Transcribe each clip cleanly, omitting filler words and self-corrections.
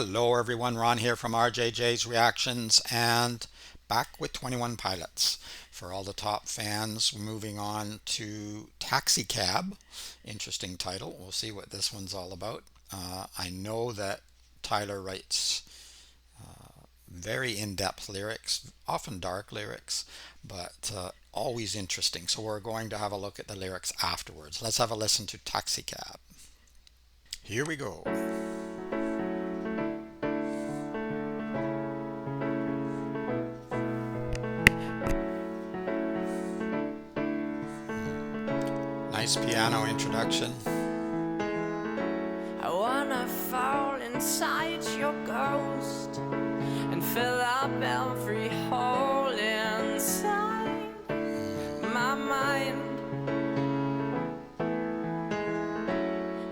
Hello everyone, Ron here from RJJ's Reactions and back with 21 Pilots. For all the top fans, moving on to Taxi Cab. Interesting title. We'll see what this one's all about. I know that Tyler writes very in-depth lyrics, often dark lyrics, but always interesting. So we're going to have a look at the lyrics afterwards. Let's have a listen to Taxi Cab. Here we go. Nice piano introduction. I wanna fall inside your ghost and fill up every hole inside my mind.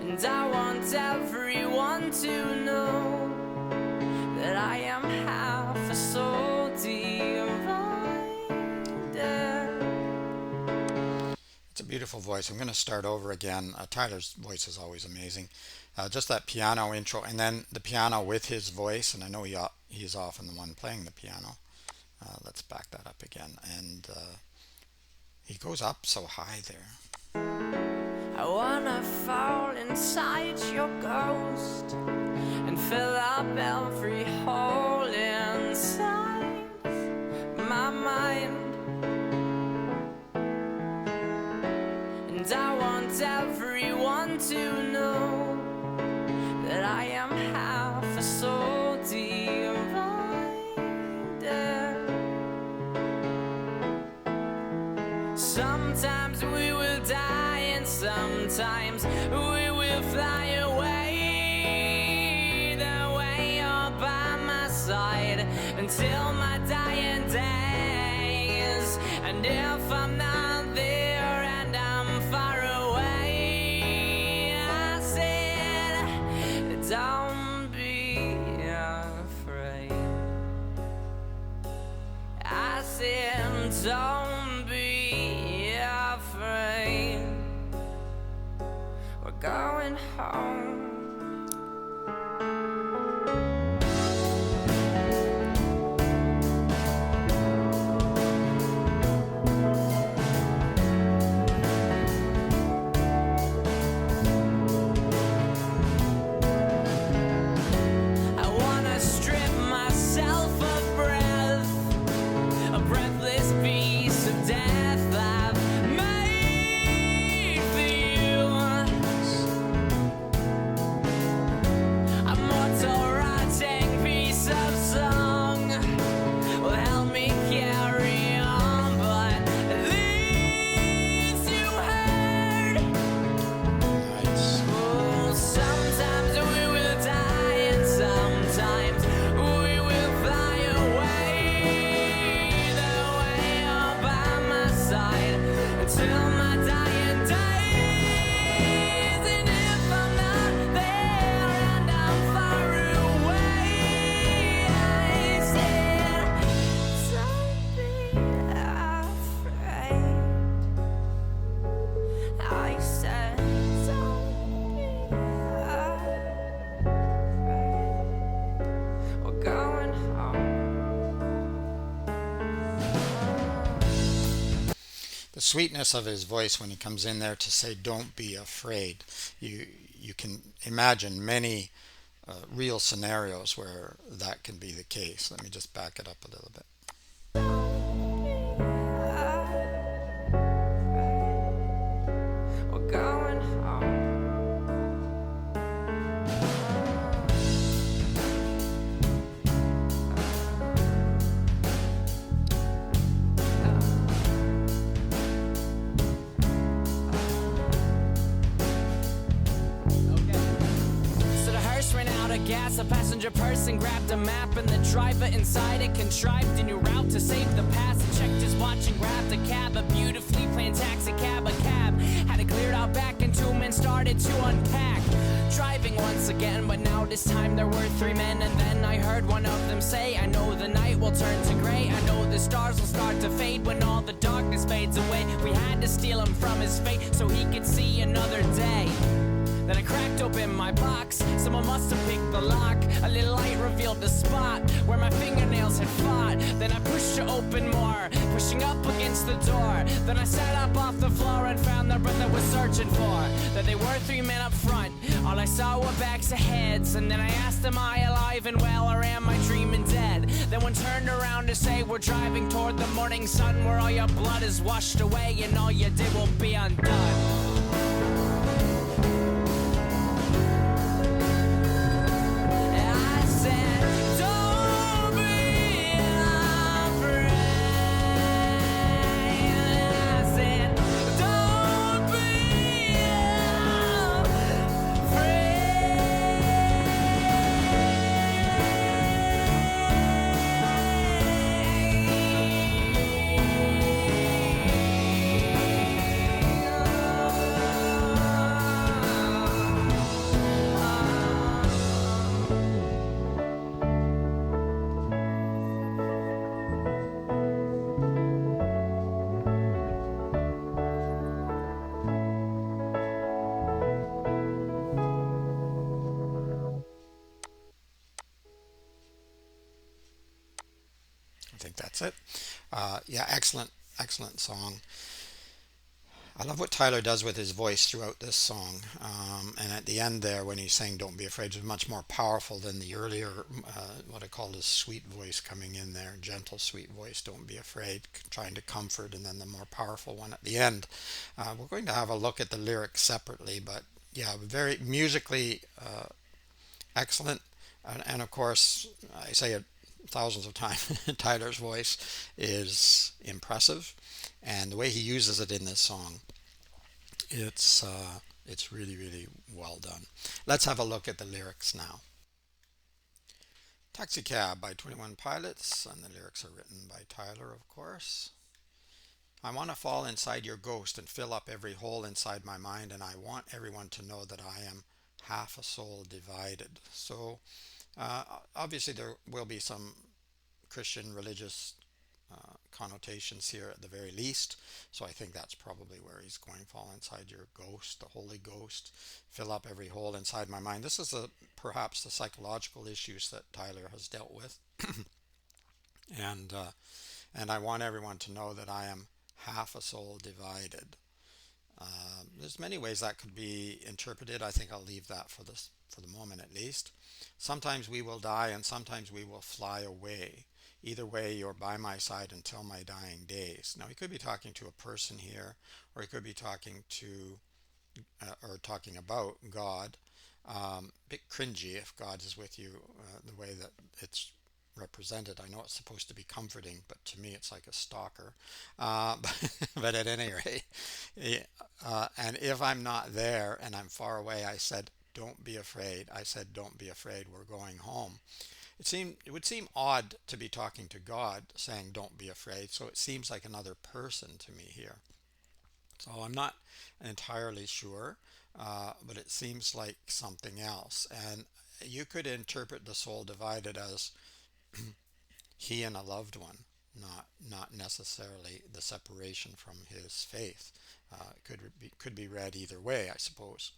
And I want everyone to know that I am half a soul divine. It's a beautiful voice. I'm going to start over again. Tyler's voice is always amazing. Just that piano intro and then the piano with his voice, and I know he's often the one playing the piano. Let's back that up again, and he goes up so high there. I wanna fall inside your ghost and fill up every hole inside my mind. And I want everyone to know that I am half a soul divine. Sometimes we will die and sometimes we will fly away. The way you're by my side until my dying days. And if I'm not there and I'm far away, I said, don't be afraid. I said, don't be afraid. We're going home. I wanna strip myself of breath, a breathless piece of death I've made for you. A mortal rotting piece of song will help me carry on, but at least you heard. Nice. Oh, sometimes we will die and sometimes we will fly away. The way you're by my side until my dying days. And if I'm not there and I'm far away, I said, don't be afraid. I said, don't be afraid. We're going home. The sweetness of his voice when he comes in there to say don't be afraid. You can imagine many real scenarios where that can be the case. Let me just back it up a little bit. We're going home. So the hearse ran out of gas, a passenger person grabbed a map, and the driver inside it contrived a new route to save the past. He checked his watch and grabbed a cab, a beautifully planned taxi cab. A cab had it cleared out back, and two men started to unpack. Driving once again, but now this time there were three men. And then I heard one of them say, I know the night will turn to gray, I know the stars will start to fade when all the darkness fades away. We had to steal him from his fate so he could see another day. Then I cracked open my box. Someone must have picked the lock. A little light revealed the spot where my fingernails had fought. Then I pushed to open more, pushing up against the door. Then I sat up off the floor and found the breath I was searching for. That they were three men up front. All I saw were backs of heads. And then I asked, am I alive and well, or am I dreaming dead? Then one turned around to say, we're driving toward the morning sun, where all your blood is washed away and all you did will be undone. I think that's it. Yeah, excellent, excellent song. I love what Tyler does with his voice throughout this song. And at the end there, when he's saying "Don't be afraid," is much more powerful than the earlier, what I call his sweet voice coming in there, gentle, sweet voice. "Don't be afraid," trying to comfort, and then the more powerful one at the end. We're going to have a look at the lyrics separately, but yeah, very musically excellent. And of course, I say it thousands of times, Tyler's voice is impressive, and the way he uses it in this song, it's really, really well done. Let's have a look at the lyrics now. Taxi Cab by 21 Pilots, and the lyrics are written by Tyler, of course. I want to fall inside your ghost and fill up every hole inside my mind, and I want everyone to know that I am half a soul divided. So, obviously, there will be some Christian religious connotations here at the very least. So I think that's probably where he's going. Fall inside your ghost, the Holy Ghost, fill up every hole inside my mind. This is perhaps the psychological issues that Tyler has dealt with, and and I want everyone to know that I am half a soul divided. There's many ways that could be interpreted. I think I'll leave that for the moment at least. Sometimes we will die, and sometimes we will fly away. Either way, you're by my side until my dying days. Now, he could be talking to a person here, or he could be talking to or talking about God. Bit cringy if God is with you, the way that it's represented. I know it's supposed to be comforting, but to me it's like a stalker. But at any rate, yeah, and if I'm not there and I'm far away, I said, "Don't be afraid." I said, "Don't be afraid. We're going home." It would seem odd to be talking to God saying, "Don't be afraid." So it seems like another person to me here. So I'm not entirely sure, but it seems like something else. And you could interpret the soul divided as he and a loved one, not necessarily the separation from his faith. Could be read either way, I suppose.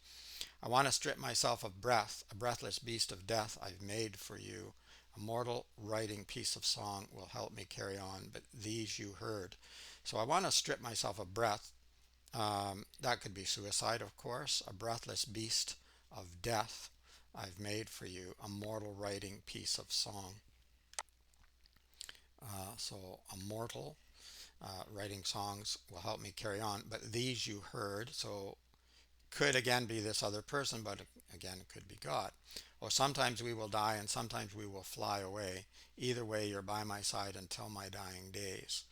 I want to strip myself of breath, a breathless beast of death I've made for you. A mortal writing piece of song will help me carry on, but these you heard. So I want to strip myself of breath. That could be suicide, of course. A breathless beast of death I've made for you. A mortal writing piece of song. So a mortal writing songs will help me carry on, but these you heard. So could again be this other person, but again it could be God. Or sometimes we will die and sometimes we will fly away. Either way, you're by my side until my dying days.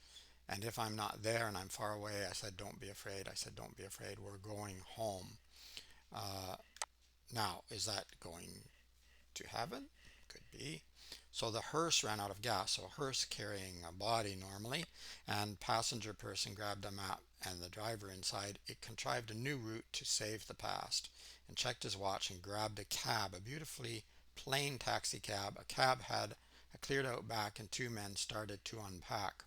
And if I'm not there and I'm far away, I said, "Don't be afraid." I said, "Don't be afraid. We're going home." Uh, Now, is that going to heaven? Could be. So the hearse ran out of gas. So a hearse carrying a body normally, and passenger person grabbed a map and the driver inside. It contrived a new route to save the past, and checked his watch and grabbed a cab, a beautifully plain taxi cab. A cab had a cleared out back, and two men started to unpack.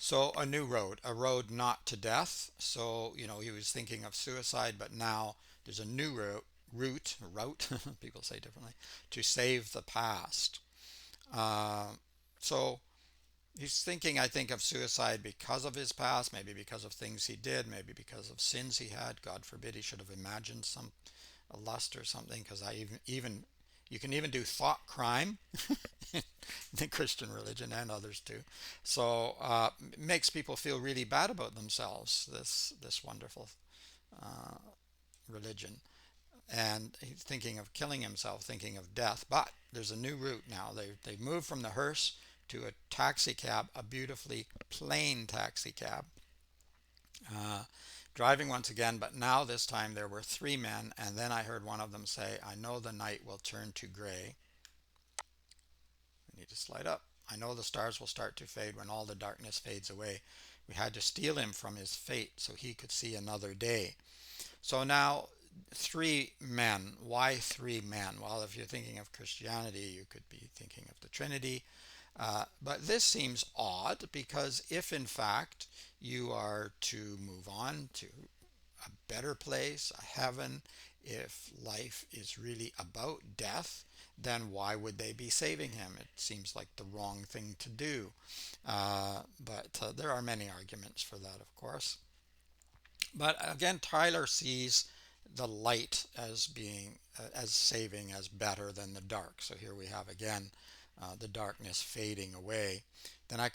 So a road not to death. So, he was thinking of suicide, but now there's a new route, people say differently, to save the past. Uh, so he's thinking, I think, of suicide because of his past, maybe because of things he did, maybe because of sins he had. God forbid he should have imagined some a lust or something, because I even you can even do thought crime in the Christian religion and others too. So it makes people feel really bad about themselves. This wonderful religion, and he's thinking of killing himself, thinking of death. But there's a new route now. They've moved from the hearse to a taxi cab, a beautifully plain taxi cab. Uh, Driving once again, but now this time there were three men, and then I heard one of them say, "I know the night will turn to gray." We need to slide up. "I know the stars will start to fade when all the darkness fades away. We had to steal him from his fate so he could see another day." So now, three men. Why three men? Well, if you're thinking of Christianity, you could be thinking of the Trinity. But this seems odd, because if in fact you are to move on to a better place, a heaven, if life is really about death, then why would they be saving him? It seems like the wrong thing to do. But there are many arguments for that, of course. But again, Tyler sees the light as being as saving, as better than the dark. So here we have again the darkness fading away. Then I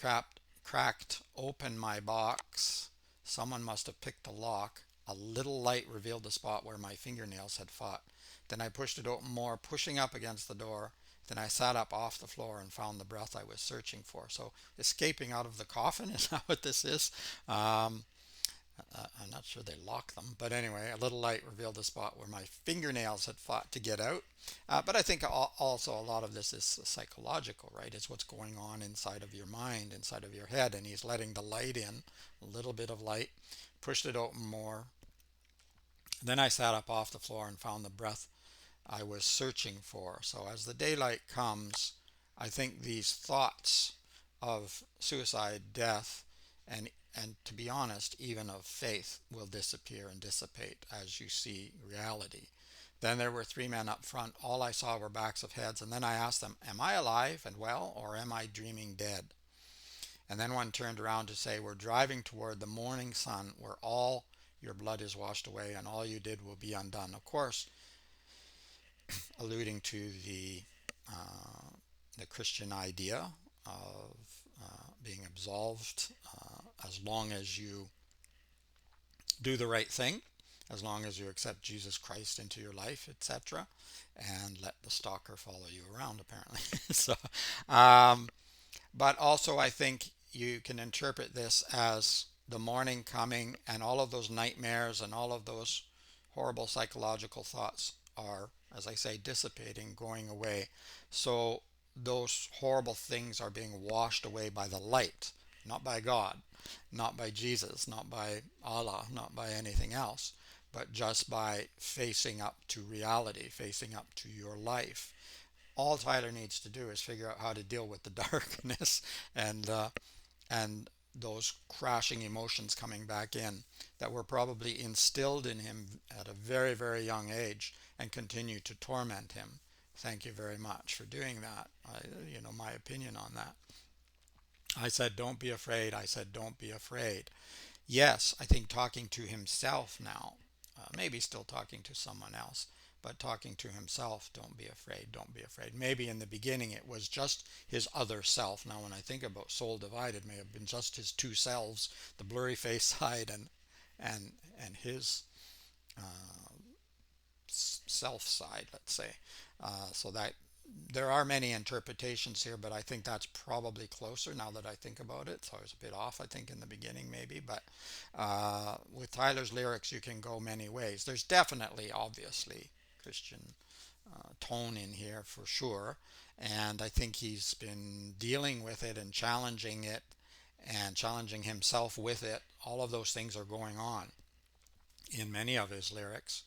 cracked open my box. Someone must have picked the lock. A little light revealed the spot where my fingernails had fought. Then I pushed it open more, pushing up against the door. Then I sat up off the floor and found the breath I was searching for. So escaping out of the coffin is that what this is? Um, I'm not sure they lock them, but anyway, a little light revealed the spot where my fingernails had fought to get out. But I think also a lot of this is psychological, right? It's what's going on inside of your mind, inside of your head, and he's letting the light in, a little bit of light, pushed it open more. Then I sat up off the floor and found the breath I was searching for. So as the daylight comes, I think these thoughts of suicide, death, and to be honest, even of faith will disappear and dissipate as you see reality. Then there were three men up front. All I saw were backs of heads, and then I asked them, "Am I alive and well, or am I dreaming dead?" And then one turned around to say, "We're driving toward the morning sun, where all your blood is washed away and all you did will be undone." Of course, alluding to the Christian idea of being absolved as long as you do the right thing, as long as you accept Jesus Christ into your life, etc., and let the stalker follow you around, apparently. So, um, but also, I think you can interpret this as the morning coming, and all of those nightmares and all of those horrible psychological thoughts are, as I say, dissipating, going away. So those horrible things are being washed away by the light, not by God, not by Jesus, not by Allah, not by anything else, but just by facing up to reality, facing up to your life. All Tyler needs to do is figure out how to deal with the darkness and and those crashing emotions coming back in that were probably instilled in him at a very, very young age and continue to torment him. Thank you very much for doing that. My opinion on that. I said, "Don't be afraid." I said, "Don't be afraid." Yes, I think talking to himself now, maybe still talking to someone else, but talking to himself, "Don't be afraid, don't be afraid." Maybe in the beginning it was just his other self. Now, when I think about soul divided, it may have been just his two selves, the blurry face side and his self side, let's say. So that there are many interpretations here, but I think that's probably closer now that I think about it. So I was a bit off, I think, in the beginning, maybe. But with Tyler's lyrics, you can go many ways. There's definitely, obviously, Christian tone in here for sure. And I think he's been dealing with it and challenging it and challenging himself with it. All of those things are going on in many of his lyrics.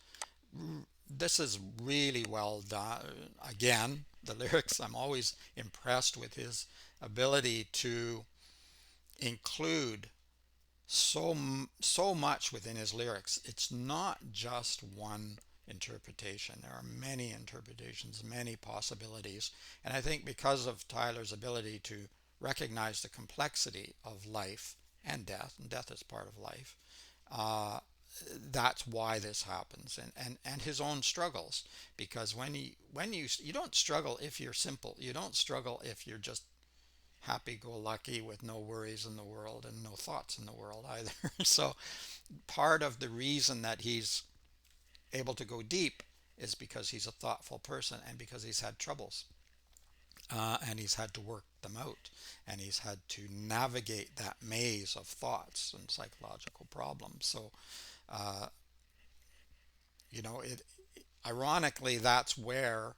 This is really well done. Again, the lyrics, I'm always impressed with his ability to include so much within his lyrics. It's not just one interpretation. There are many interpretations, many possibilities. And I think because of Tyler's ability to recognize the complexity of life and death is part of life, uh, that's why this happens, and his own struggles. Because when you don't struggle if you're simple. You don't struggle if you're just happy-go-lucky with no worries in the world and no thoughts in the world either. So part of the reason that he's able to go deep is because he's a thoughtful person and because he's had troubles, and he's had to work them out, and he's had to navigate that maze of thoughts and psychological problems. So it ironically, that's where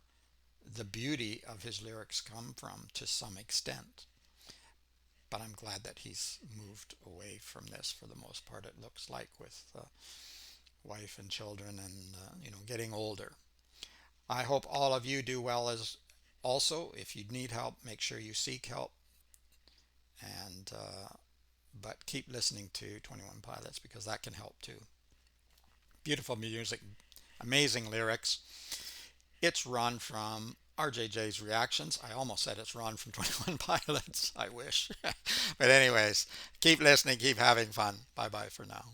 the beauty of his lyrics come from to some extent. But I'm glad that he's moved away from this for the most part, it looks like, with wife and children and getting older. I hope all of you do well. As also, if you need help, make sure you seek help, and but keep listening to 21 Pilots because that can help too. Beautiful music, amazing lyrics. It's Ron from RJJ's Reactions. I almost said it's Ron from 21 Pilots. I wish. But anyways, keep listening, keep having fun. Bye bye for now.